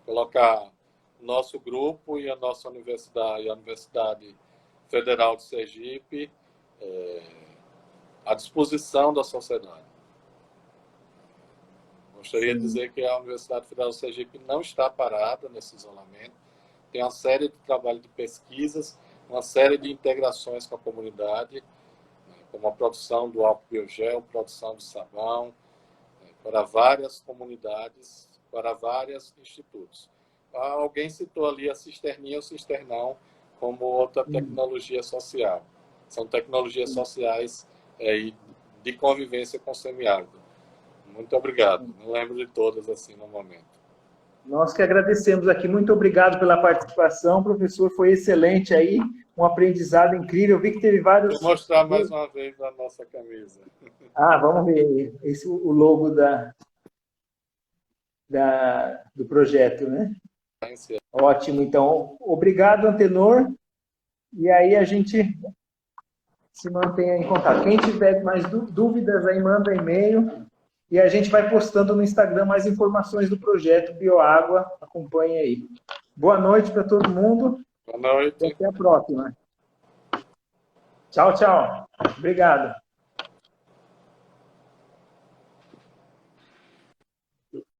Colocar nosso grupo e a nossa universidade, a Universidade Federal de Sergipe, à disposição da sociedade. Gostaria de dizer que a Universidade Federal de Sergipe não está parada nesse isolamento. Tem uma série de trabalhos de pesquisas, uma série de integrações com a comunidade, como a produção do álcool biogel, produção de sabão, para várias comunidades, para vários institutos. Alguém citou ali a cisterninha ou cisternão como outra tecnologia social. São tecnologias sociais de convivência com o semiárido. Muito obrigado. Não lembro de todas assim no momento. Nós que agradecemos aqui. Muito obrigado pela participação, professor. Foi excelente aí, um aprendizado incrível. Eu vi que teve vários... Vou mostrar mais uma vez a nossa camisa. Vamos ver o logo do projeto, né? Ótimo, então. Obrigado, Antenor. E aí a gente se mantenha em contato. Quem tiver mais dúvidas aí, manda e-mail. E a gente vai postando no Instagram mais informações do projeto Bioágua. Acompanhe aí. Boa noite para todo mundo. Boa noite. E até a próxima. Tchau, tchau. Obrigado.